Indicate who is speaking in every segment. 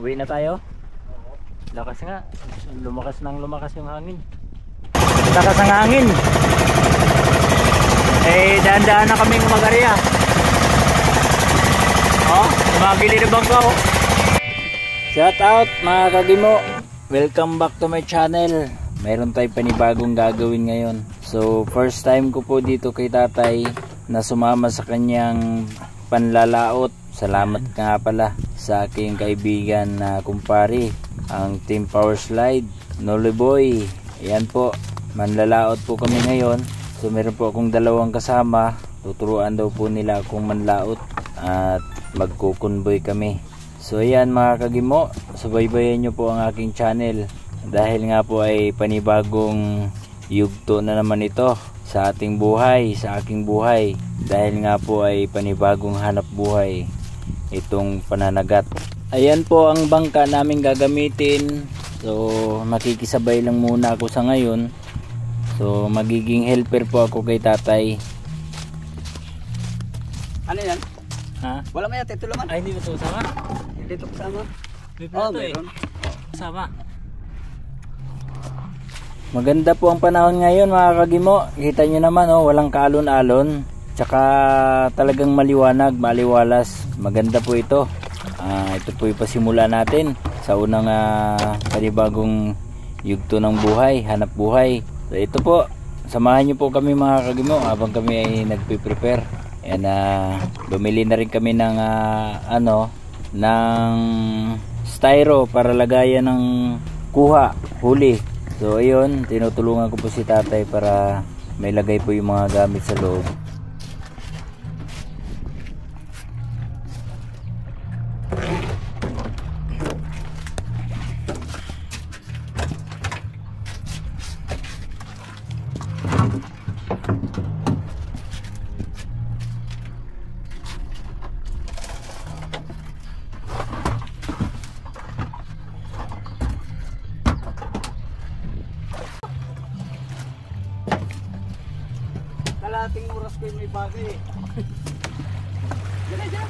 Speaker 1: Uwi na tayo. Lakas nga. Lumakas yung hangin. Lakas ang hangin. Eh, daan-daan na kaming mag-area. Oh, tumagili na bangko. Shout out mga kagimo. Welcome back to my channel. Meron tayong panibagong gagawin ngayon. So, first time ko po dito kay tatay na sumama sa kanyang panlalaot. Salamat nga pala sa aking kaibigan na kumpare, ang Team Power Slide, Noli Boy. Ayan po, manlalaot po kami ngayon. So meron po akong dalawang kasama. Tuturuan daw po nila akong manlaot at magkukunboy kami. So ayan mga kagimo, subaybayan nyo po ang aking channel. Dahil nga po ay panibagong yugto na naman ito sa ating buhay, sa aking buhay. Dahil nga po ay panibagong hanap buhay itong pananagat. Ayan po ang bangka namin gagamitin. So makikisabay lang muna ako sa ngayon. So magiging helper po ako kay tatay. Ano yan? Ha? Wala may ate tulungan? Ay hindi ito kasama? Hindi ito kasama? Oh, meron. Kasama. Maganda po ang panahon ngayon mga kagimo. Kita nyo naman oh, walang kaalon-alon. Tsaka talagang maliwanag, maliwalas. Maganda po ito. Ito po yung pasimula natin sa unang panibagong yugto ng buhay, hanap buhay. So ito po, samahan nyo po kami mga kagimo habang kami ay nagpe-prepare. And bumili na rin kami ng ng styro para lagayan ng kuha, huli. So ayun, tinutulungan ko po si tatay para may lagay po yung mga gamit sa loob.
Speaker 2: Kalating oras ko yung may bagay eh. Diyan.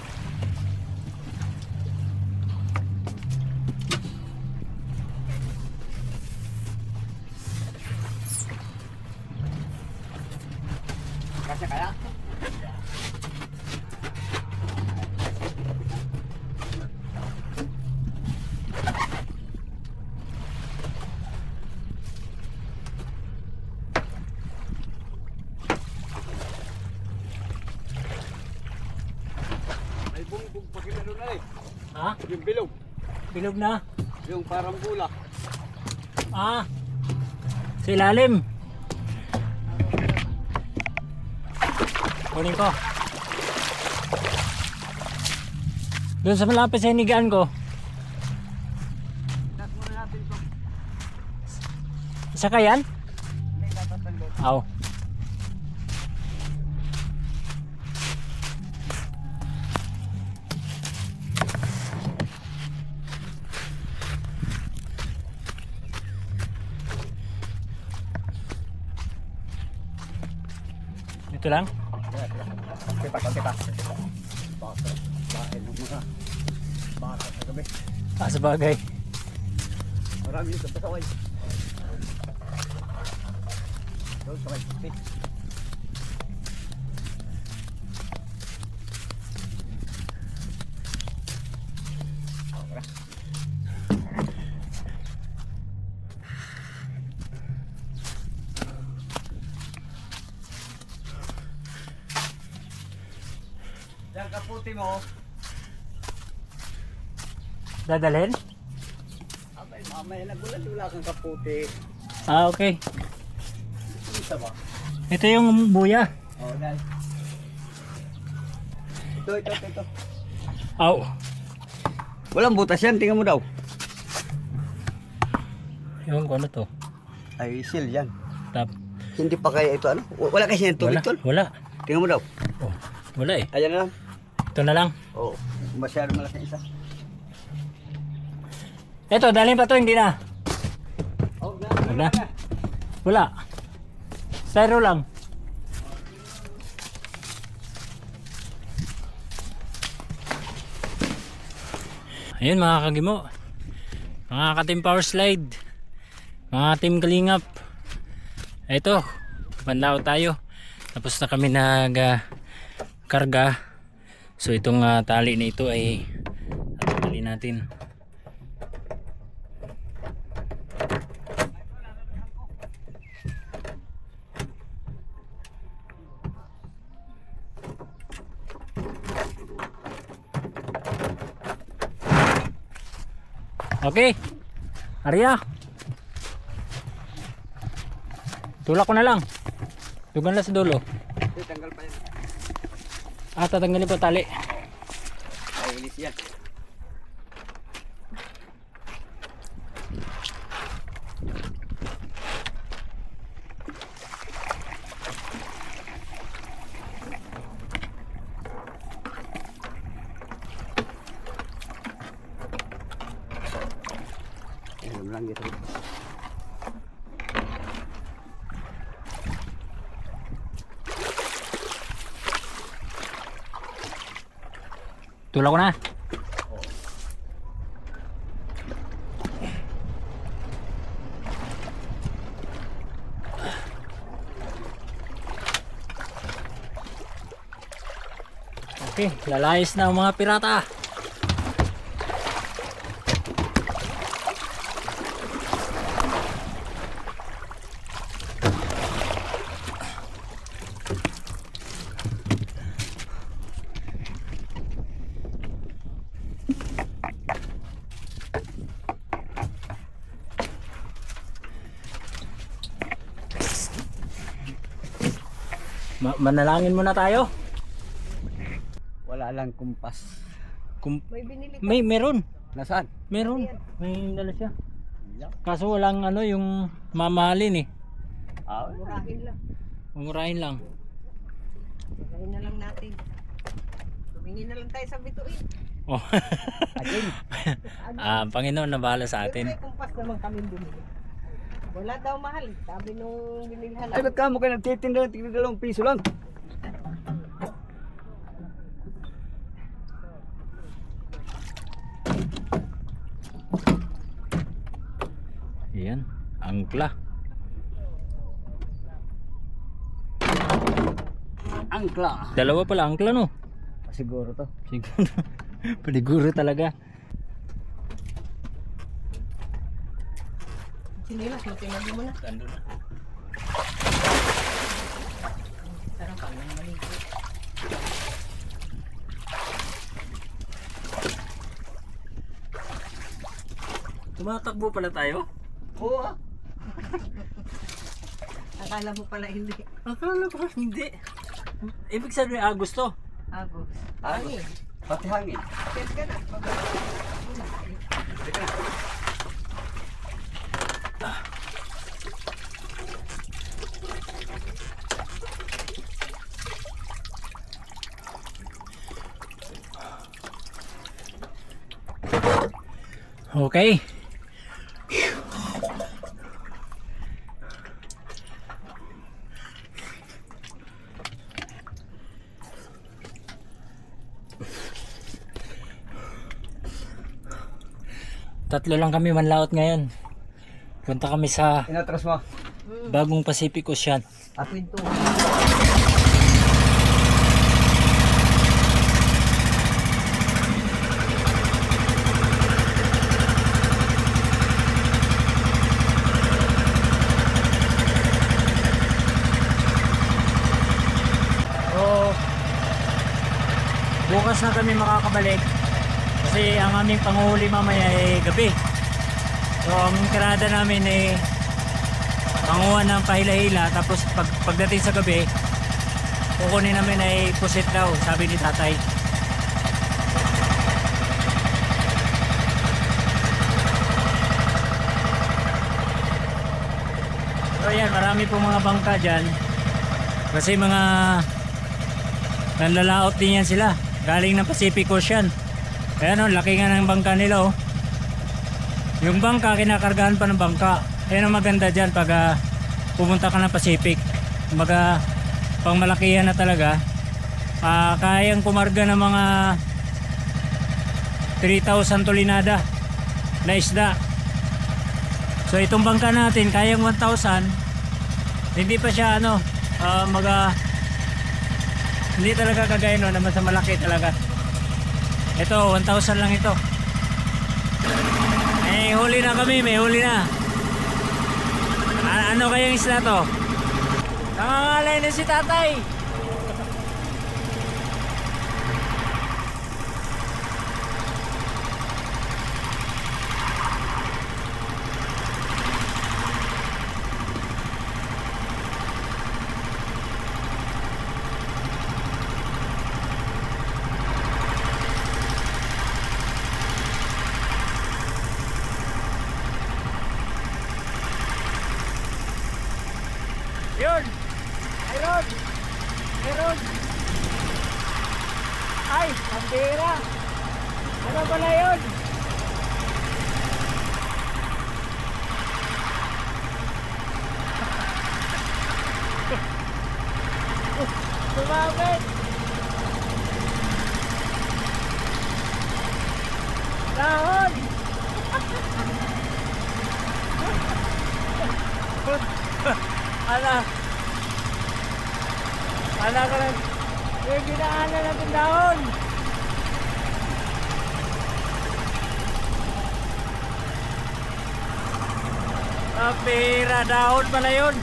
Speaker 2: Kasya kaya?
Speaker 1: Ha?
Speaker 2: Yung bilog.
Speaker 1: Bilog na?
Speaker 2: Yung parang bulak.
Speaker 1: Sa ilalim. Kunin ko. Doon sa malapit sa hinigaan ko.
Speaker 2: Itas muna natin ito.
Speaker 1: Isa ka yan?
Speaker 2: Hindi, tatatandot.
Speaker 1: Aw. Ito lang?
Speaker 2: Konti pa. Bakit mo muna. Bakit sa gabi.
Speaker 1: Sa bagay.
Speaker 2: Marami yung kapasaway. Doon sa may puti. Yan kaputi mo.
Speaker 1: Dadalhin?
Speaker 2: Abay, mamaya nagulad-ula kang kaputi.
Speaker 1: Okay.
Speaker 2: Isa ba?
Speaker 1: Ito yung buya.
Speaker 2: Oo, dahil. Ito.
Speaker 1: Aw.
Speaker 2: Walang butas yan, tingnan mo daw.
Speaker 1: Yung ano to?
Speaker 2: Ay, seal yan.
Speaker 1: Tap.
Speaker 2: Hindi pa kaya ito ano? Wala kasi yung tubig tol.
Speaker 1: Wala.
Speaker 2: Tingnan mo daw.
Speaker 1: Oh, wala eh.
Speaker 2: Ayan na lang.
Speaker 1: Ito na lang.
Speaker 2: Oo. Masyado malaki isa.
Speaker 1: Ito, dalhin pa to, hindi na.
Speaker 2: Oh,
Speaker 1: Wala. Wala. Styro lang. Ayun mga kagimo, Mga ka-team Power Slide, mga team Kalingap, ito, banlaw tayo. Tapos na kami nag karga. So itong tali na ito ay tatanggalin natin. Okay, Arya, tulak ko na lang. Dugan lang sa dulo.
Speaker 2: Tanggal pa yan.
Speaker 1: Tatanggalin po tali.
Speaker 2: Ay, ilis yan. Lang gitu.
Speaker 1: Tulak ko na. Okay, lalayas na ang mga pirata. Manalangin muna tayo.
Speaker 2: Wala lang kumpas.
Speaker 3: May binili ka?
Speaker 1: Meron.
Speaker 2: Nasaan?
Speaker 1: Meron. May dala siya. Kaso walang yung mamahalin eh.
Speaker 3: Murahin lang.
Speaker 1: Mumurahin lang.
Speaker 3: Murahin na lang natin. Tumingin na lang tayo sa bituin.
Speaker 1: Oh. Panginoon na bahala sa atin.
Speaker 3: May kumpas naman kami bumili. Wala daw mahal. Sabi nung binilhan.
Speaker 2: Ay, ba't ka mo kayo nagtitinda ng tig-2 piso lang?
Speaker 1: Ayan, angkla.
Speaker 2: Angkla.
Speaker 1: Dalawa pala angkla no?
Speaker 2: Siguro to.
Speaker 1: Siguro. Paniguro talaga.
Speaker 3: Sinilas mo, tinabi mo na.
Speaker 1: Gando na.
Speaker 3: Sarang pa nang maligo.
Speaker 1: Tumatakbo pala tayo?
Speaker 2: Oo.
Speaker 3: Akala mo pala hindi.
Speaker 1: Akala ko hindi. Ibig sabihin Agos to.
Speaker 3: Agos.
Speaker 2: Agos. Pati hangin.
Speaker 3: Kaya ka na.
Speaker 2: Teka na.
Speaker 1: Okay. Tatlo lang kami manlaot ngayon. Punta kami sa
Speaker 2: Inatras mo.
Speaker 1: Bagong Pacific Ocean.
Speaker 3: Ako ito.
Speaker 1: Bukas na kami makakabalik kasi ang aming panguhuli mamaya ay gabi. So ang kirada namin ay panguha ng pahila-hila, tapos pagdating sa gabi kukunin namin ay pusit daw, sabi ni tatay. So yan, marami pong mga bangka dyan kasi mga nanlalaot din yan sila galing ng Pacific Ocean. Ayan o, laki nga ng bangka nila o. Yung bangka, kinakargahan pa ng bangka. Ayan ang maganda dyan pag pumunta ka ng Pacific. Kumbaga, pang malakihan na talaga. Kayang kumarga ng mga 3,000 tulinada na isda. So itong bangka natin kayang 1,000. Hindi pa siya ano, hindi talaga kagaya no naman sa malaki talaga. Ito 1,000 lang ito. May huli na kami, may huli na. Ano kayang isla to? Nangangalay na si tatay. Yun! Meron! Meron! Ay! Ang pera! Ano pala yun? Sumabit! Dahon! Ala ka lang. Yung ginaanan natin dahon. Pera dahon pala yun.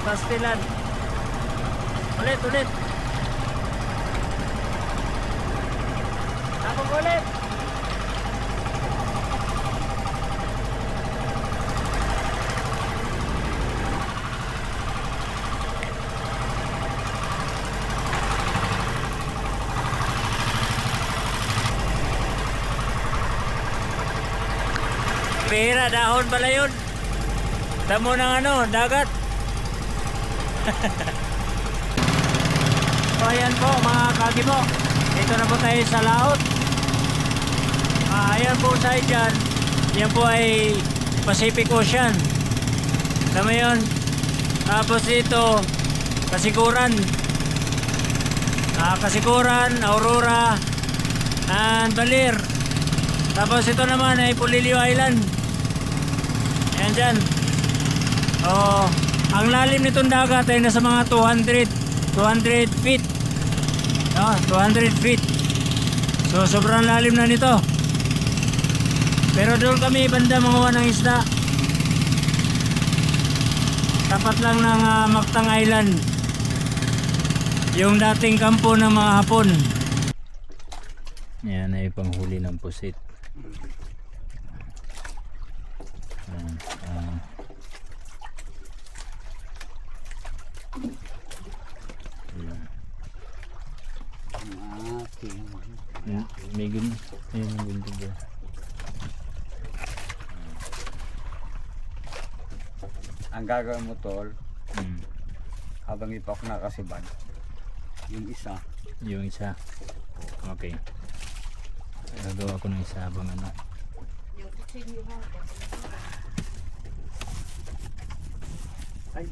Speaker 1: Pastilan. Ulit. Tapos ulit. Pera dahon pala yun. Damo ng ano, dagat. So ayan po mga kagimo. Dito na po tayo sa laot. Ayan po side dyan. Yan po ay Pacific Ocean. Tama yun. Tapos dito Kasiguran. Kasiguran, Aurora, and Baler. Tapos ito naman ay Pulilio Island. Ayan dyan. Ang lalim nitong dagat ay nasa mga 200 feet. 200 feet. So sobrang lalim na nito. Pero doon kami banda manguha ng isda. Tapat lang ng Mactang Island. Yung dating kampo ng mga Hapon. Yan ay panghuli ng pusit. May gun, ayun ang gunting dyan.
Speaker 2: Ang gagawin mo tol, habang ipak na kasiban, yung isa. Okay. Gagawa ko ng isa habang ano. Ay,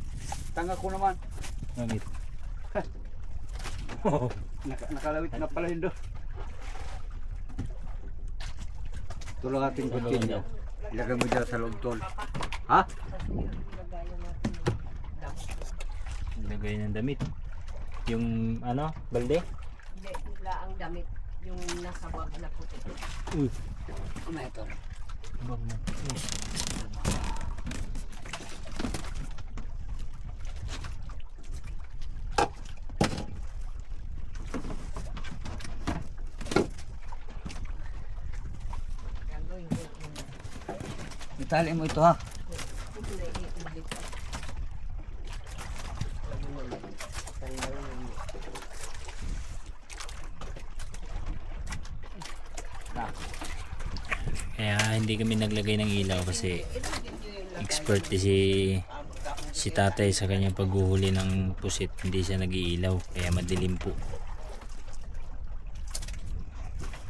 Speaker 2: tanga ko naman.
Speaker 1: Bakit?
Speaker 2: Nakalawit na pala yun doon. Tulong ating kutsilyo. Ilagay mo dyan sa loob tol. Ha?
Speaker 1: Ilagay ng damit. Yung ano, balde?
Speaker 3: Hindi, wala ang damit. Yung nasa bag na puti.
Speaker 2: Ano ito?
Speaker 1: Bag na.
Speaker 2: Itali mo ito ha.
Speaker 1: Kaya hindi kami naglagay ng ilaw kasi expert si tatay sa kanyang paghuhuli ng pusit. Hindi siya nag-iilaw kaya madilim po.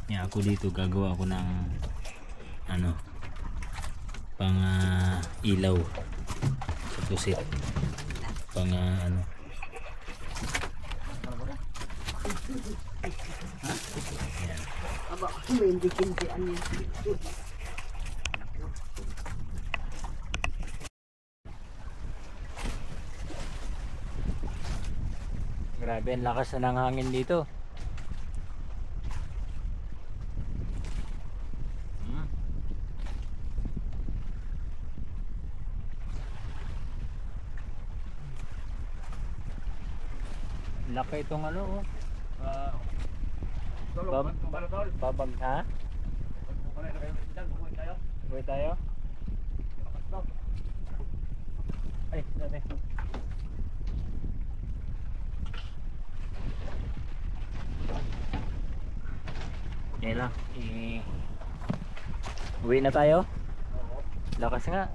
Speaker 1: Kaya ako dito gagawa ako ng ano pang ilaw sa pusit. Pang ano. Ayan.
Speaker 3: Aba, hindi kintian niya.
Speaker 1: Grabe ang lakas na ng hangin dito. Laki itong ano, oh. Babag ha? Buhay tayo? Ay, dami. Yan lang. Uwi na tayo? Lakas nga.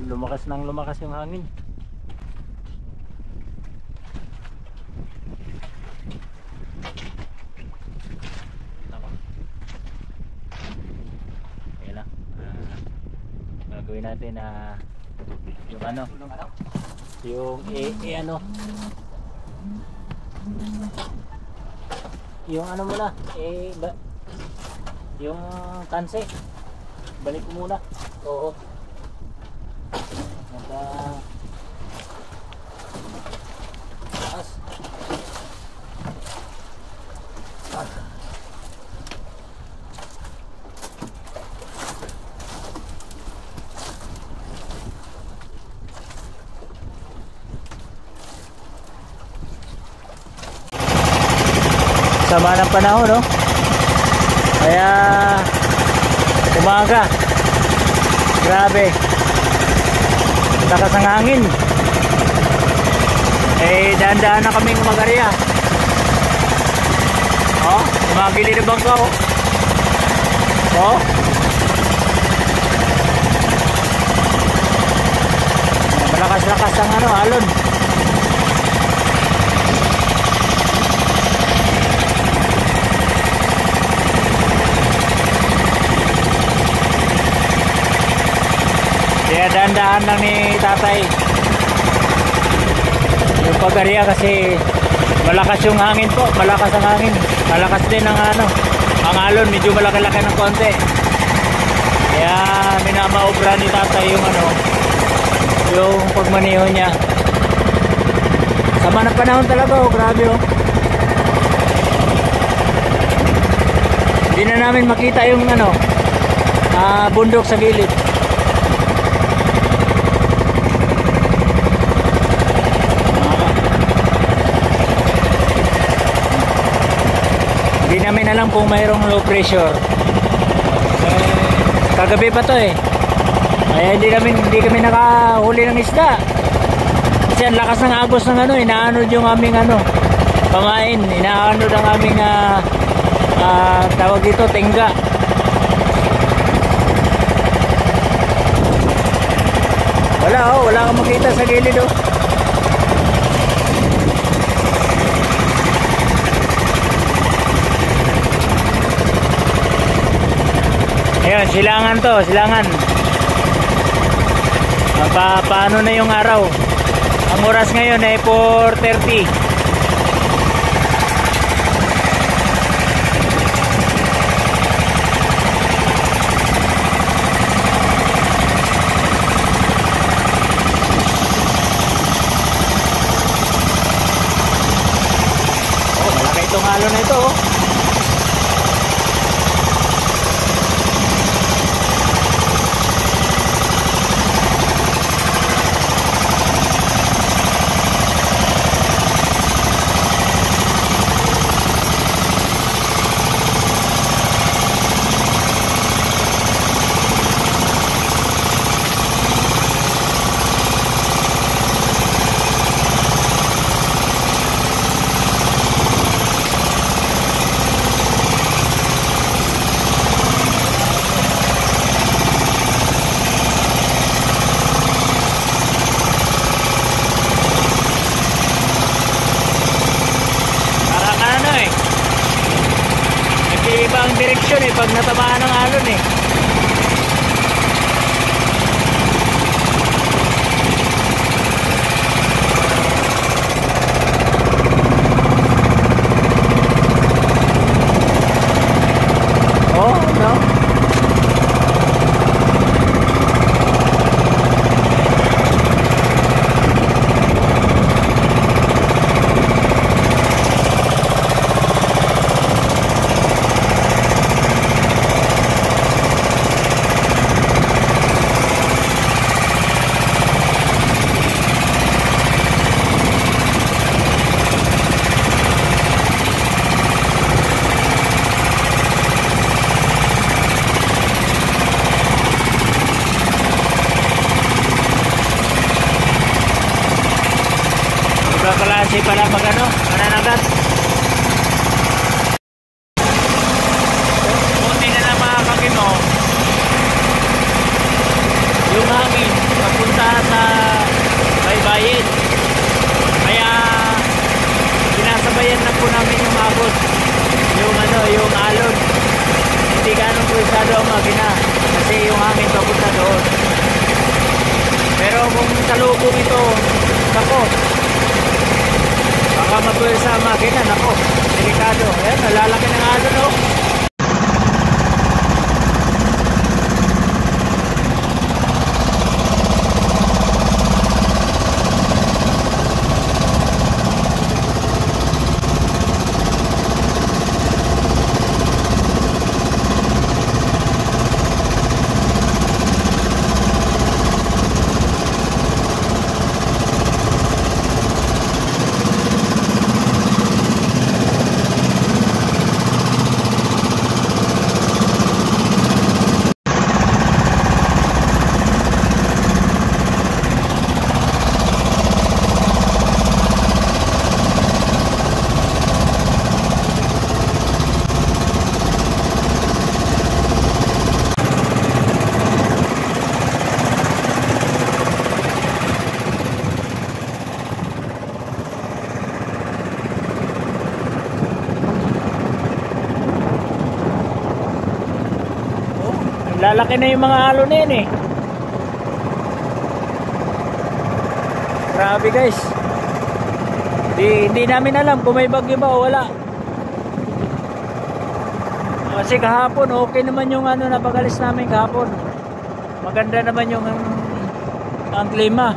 Speaker 1: Lumakas nang lumakas yung hangin. Gagawin natin na yung ano, yung ano, yung ano muna, yung tanse balik ko muna. Oo, taas. Sama ng panahon, no? Kaya umaga, grabe, lakas ng hangin. Dahan-dahan na kaming mag-area. Oh, mga gilid ng bangka, oh. Oh, malakas-lakas ang ano, alon. Kaya dahan-dahan lang ni tatay yung pag-area kasi malakas yung hangin po, malakas ang hangin, malakas din ang ano, ang alon, medyo malaki-laki ng konti. Kaya minamaobra ni tatay yung ano, yung pagmaneho niya. Sama ng panahon talaga, oh, grabe, oh. Hindi na namin makita yung ano, bundok sa gilid. Hindi namin alam kung mayroong low pressure. Kagabi pa to eh. Kaya hindi kami nakahuli ng isda. Kasi ang lakas ng agos ng ano, inaanod yung aming ano, pamain, inaanod ang aming tawag dito, tengga. Wala kang makita sa gilid, oh. Ayun, silangan to, silangan. Paano na yung araw? Ang oras ngayon ay 4:30. Oh, malaki itong alon na ito, oh. Ibang direksyon eh pag natamaan ng alon eh. Oh, no. klase pala magano, mananagat. Buti na lang mga kagimo, yung hangin papunta sa baybayin. Kaya sinasabayan na po namin yung agos, yung yung alon. Hindi ganong pulsado ang makina kasi yung hangin papunta doon. Pero kung salubong ito, nako, baka mapulsa ang makina, nako, delikado. Ayan, nalalaki ng alon, no? Lalaki na yung mga alon na yun eh. Grabe guys. Hindi namin alam kung may bagyo ba o wala. Kasi kahapon okay naman yung napagalis namin kahapon. Maganda naman yung ang klima.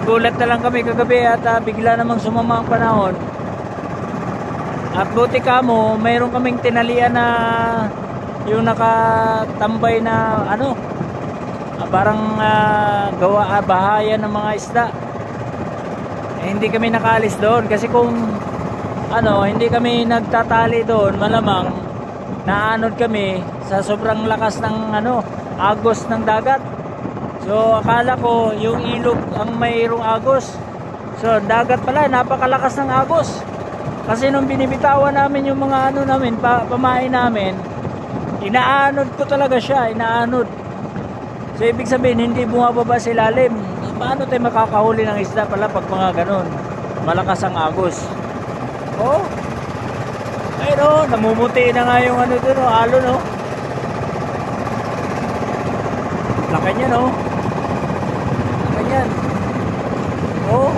Speaker 1: Gulat na lang kami kagabi at bigla namang sumama ang panahon. At buti kamo, mayroon kaming tinalian na yung nakatambay na parang bahayan ng mga isda. Hindi kami nakaalis doon kasi kung hindi kami nagtatali doon, malamang naanod kami sa sobrang lakas ng agos ng dagat. So akala ko yung ilog ang mayroong agos. So dagat pala, napakalakas ng agos. Kasi nung binibitawan namin yung mga namin, pamain namin, inaanod ko talaga siya, inaanod. So ibig sabihin hindi bumababa sa ilalim. Paano tayo makakahuli ng isda pala pag mga ganun? Malakas ang agos. Oh. Ayun, namumuti na nga yung doon, alon, no. Laki niya, no. Laki niyan. Oh.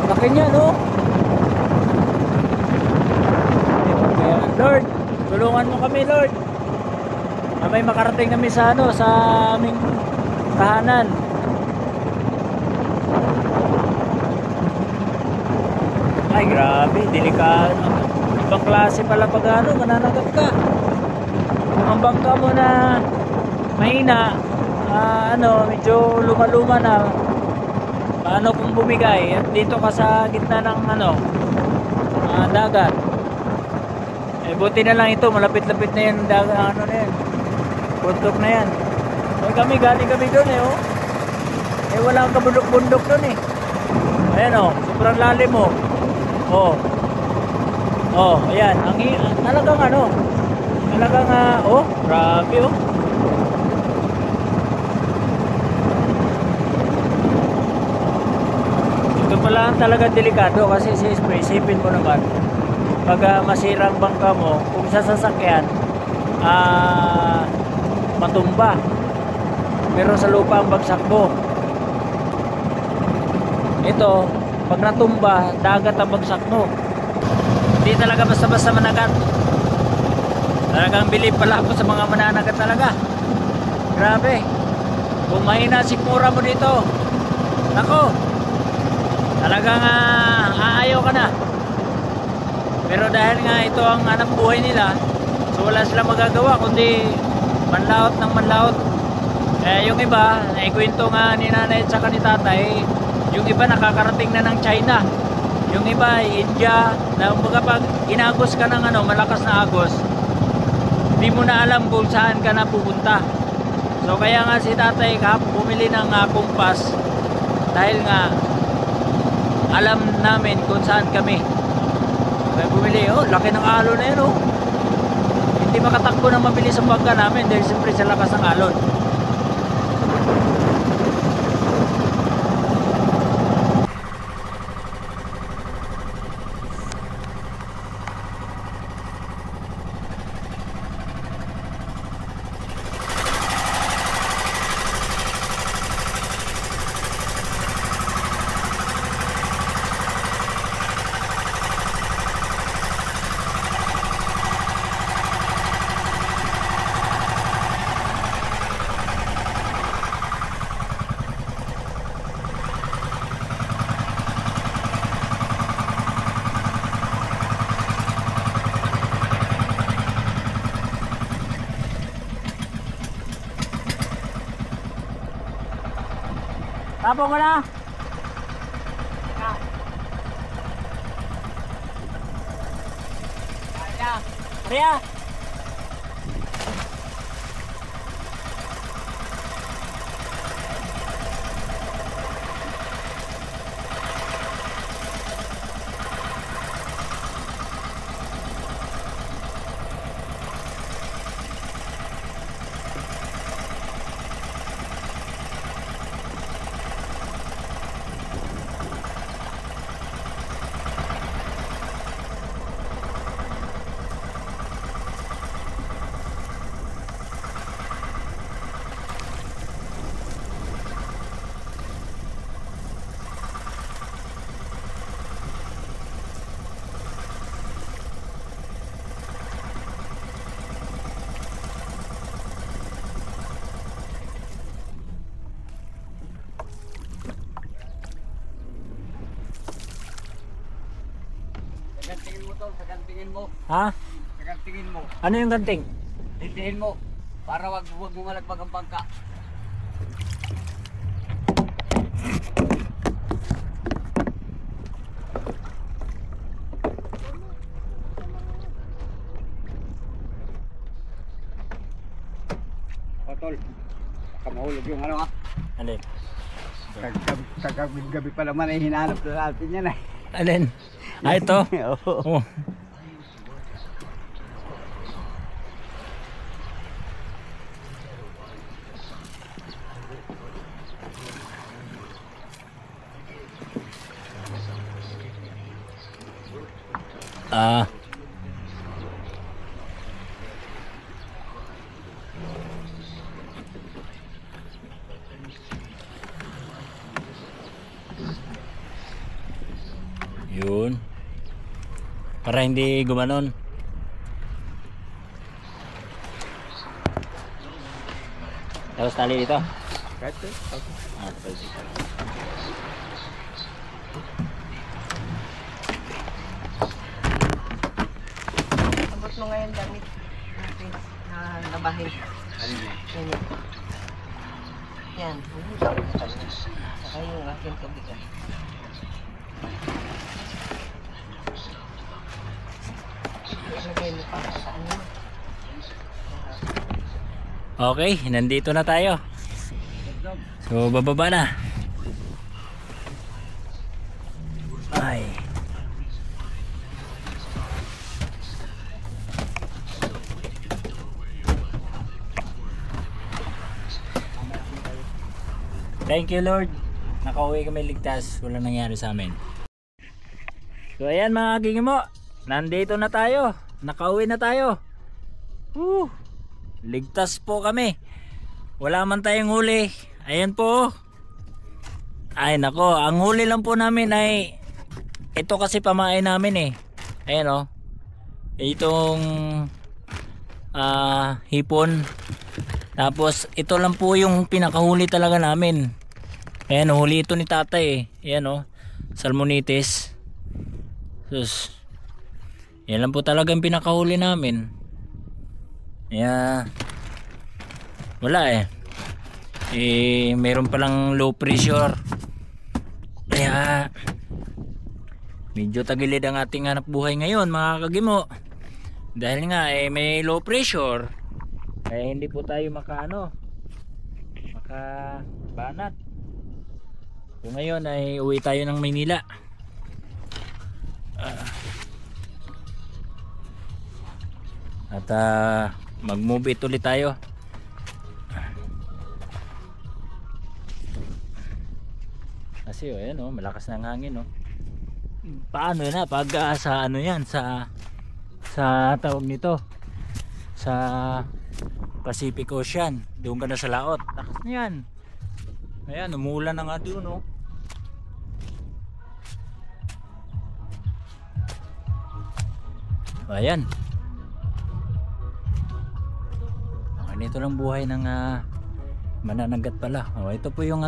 Speaker 1: Laki niya, no. Lord, tulungan mo kami, Lord. May makarating kami sa sa aming tahanan. Ay, grabe, delikado. Ibang klase pala pag mananagat ka. Kung ang bangka mo na mahina, medyo luma-luma na, paano kung bumigay at dito ka sa gitna ng dagat? Buti na lang ito, malapit-lapit na yan, na yan, bundok na yan. Kami, galing kami doon oh. Wala kang kabundok-bundok doon eh. Ayan sobrang lalim oh. Ayan, talagang grabe oh. Ito pala talaga delikado kasi isipin mo naman, pag masirang bangka mo, kung sa sasakyan matumba, pero sa lupa ang bagsak mo. Ito, pag natumba, dagat ang bagsak mo. Hindi talaga basta-basta managat. Talagang bilib pala ako sa mga mananagat talaga. Grabe. Kung mahina sikmura mo dito, nako, talagang aayaw ka na. Pero dahil nga ito ang hanap buhay nila, so wala silang magagawa kundi manlaot ng manlaot. Yung iba, naikwento nga ni nanay at saka ni tatay, yung iba nakakarating na ng China, yung iba India, na pag inagos ka ng malakas na agos, hindi mo na alam kung saan ka na pupunta. So kaya nga si tatay kahapon bumili ng kumpas, dahil nga alam namin kung saan kami. Kaya bumili, oh, laki ng alon na yun, oh. Hindi makatakbo ng mabilis ang bangka namin dahil siyempre sa lakas ng alon. Tapo ko na. Maria.
Speaker 2: Gantingin mo tol, gantingin mo.
Speaker 1: Ha?
Speaker 2: Gantingin mo.
Speaker 1: Ano yung ganting?
Speaker 2: Tindihin mo para wag mo malagpag ang bangka. O tol, baka mahulog yung ano ha.
Speaker 1: Alin?
Speaker 2: Kagabi pa naman ay hinahanap na natin yan eh.
Speaker 1: Alin? Ah, ito?
Speaker 2: Oo.
Speaker 1: Oh. Ah. Yun. Para hindi gumanon. Tapos tali dito.
Speaker 2: Kahit
Speaker 1: Ah, tapos dito.
Speaker 3: Abot mo ngayon damit natin na labahin. Yan. Yan. Saka yung aking kabigat. Ilagay mo pa sa ano.
Speaker 1: Okay, nandito na tayo. So, bababa na. Ay. Thank you Lord. Nakauwi kami ligtas. Walang nangyari sa amin. So ayan mga gigimo. Nandito na tayo. Nakauwi na tayo. Woo! Ligtas po kami. Wala man tayong huli. Ayan po. Ay nako. Ang huli lang po namin ay ito kasi pamain namin eh. Ayan o. Itong hipon. Tapos ito lang po yung pinakahuli talaga namin. Ayan o. Huli ito ni tatay eh. Ayan o. Salmonitis. Sus. Yan lang po talaga yung pinakahuli namin. Wala eh. Meron palang low pressure. Kaya medyo tagilid ang ating hanap buhay ngayon mga kagimo. Dahil nga may low pressure. Kaya hindi po tayo makabanat. So ngayon ay uwi tayo ng Maynila. At mag-move it ulit tayo. Kasi ayan malakas na ang hangin Paano na pag sa ano yan sa tawag nito sa Pacific Ocean, doon ka na sa laot, lakas na yan. Ayan, umulan na nga doon ayan. Ganito lang buhay ng mananagat pala. Ito po yung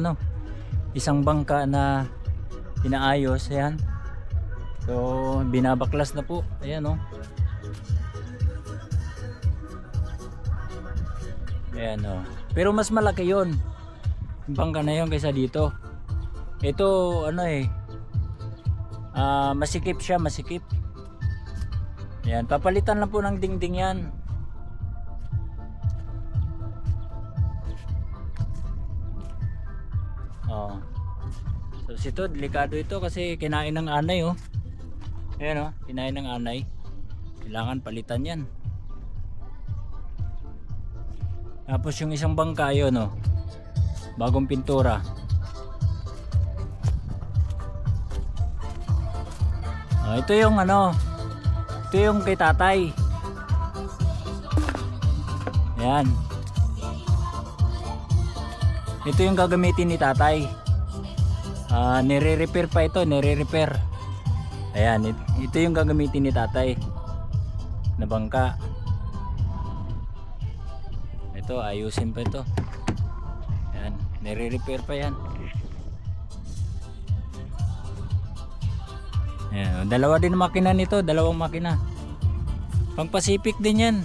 Speaker 1: isang bangka na inaayos. Ayan. So binabaklas na po. Ayan Ayan Pero mas malaki yon yung bangka na yon kaysa dito. Ito masikip siya, masikip. Ayan, papalitan lang po ng dingding yan. So ito, delikado ito kasi kinain ng anay Ayan kinain ng anay. Kailangan palitan yan. Tapos yung isang bangka yun bagong pintura. Ito yung ito yung kay tatay. Ayan. Ito yung gagamitin ni tatay. Nire-repair pa ito, nire-repair. Ayan, ito yung gagamitin ni tatay na bangka. Ito, ayusin pa ito. Ayan, nire-repair pa yan. Ayan, dalawa din makina nito, dalawang makina. Pang Pacific din yan.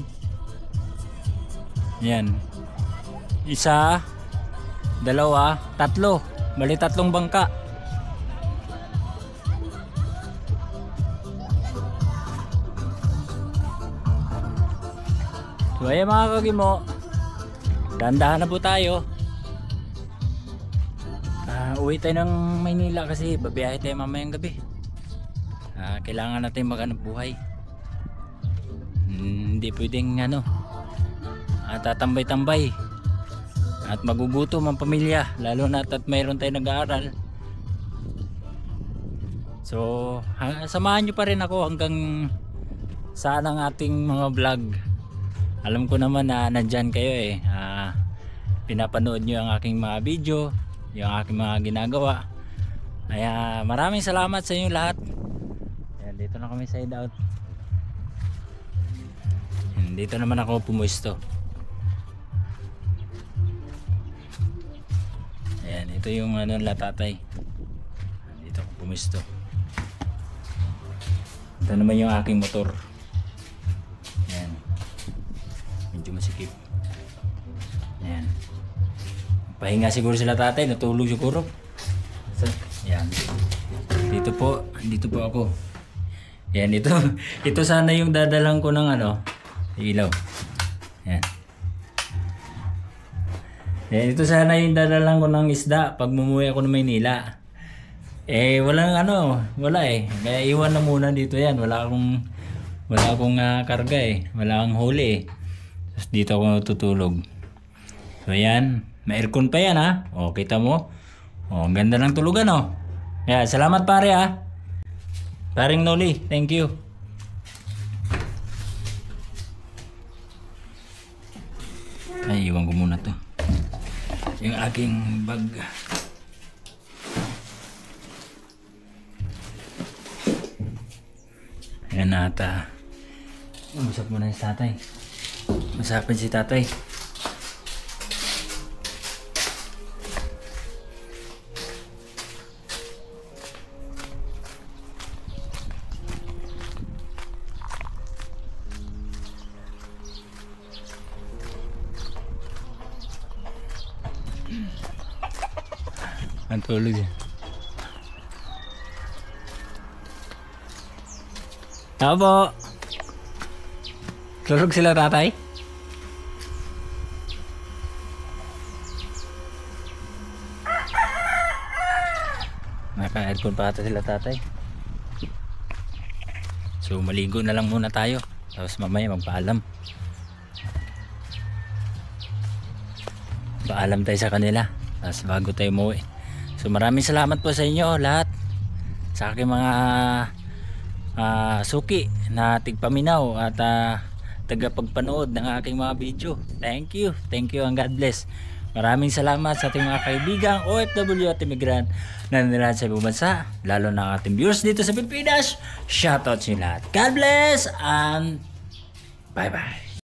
Speaker 1: Ayan. Isa, dalawa, tatlo. Bali tatlong bangka. So ayan mga kagimo, dahan-dahan na po tayo. Uwi tayo ng Maynila kasi babiyahe tayo mamayang gabi. Kailangan natin maghanap buhay. Hindi pwedeng tatambay-tambay at magugutom ang pamilya, lalo na at mayroon tayong nag-aaral. So samahan nyo pa rin ako hanggang saan ang ating mga vlog. Alam ko naman na nandyan kayo pinapanood nyo ang aking mga video, yung aking mga ginagawa. Kaya maraming salamat sa inyo lahat. Ayan, dito na kami side out. Dito naman ako pumuisto. Ayan, ito yung latatay. Dito ako pumisto. Ito naman yung aking motor. Ayan. Medyo masikip. Ayan. Pahinga siguro sila tatay, natulog siguro. Ayan. Dito po ako. Ayan, ito sana yung dadalang ko ng ilaw. Ayan. Ito sana yung dadalang ko ng isda pag mumuwi ako ng Maynila. Wala Kaya iwan na muna dito yan. Wala akong karga Wala akong huli Tapos dito ako tutulog. So ayan, may aircon pa yan kita mo. Ang ganda ng tulugan Ayan, salamat pare Paring Noli, thank you. Ay, iwan ko muna to. Yung aking bag. Ayan ata. Usap muna si tatay. Masapin si tatay. Ang tulog Tao po. Tulog sila tatay? Naka-aircon pa ata sila tatay. So maligo na lang muna tayo, tapos mamaya magpaalam. Paalam tayo sa kanila, tapos bago tayo umuwi. So maraming salamat po sa inyo lahat, sa aking mga suki na tigpaminaw at tagapagpanood ng aking mga video. Thank you and God bless. Maraming salamat sa ating mga kaibigang OFW at immigrant na naniran sa ibang bansa, lalo na ang ating viewers dito sa Pilipinas. Shoutout sa inyo lahat. God bless and bye bye.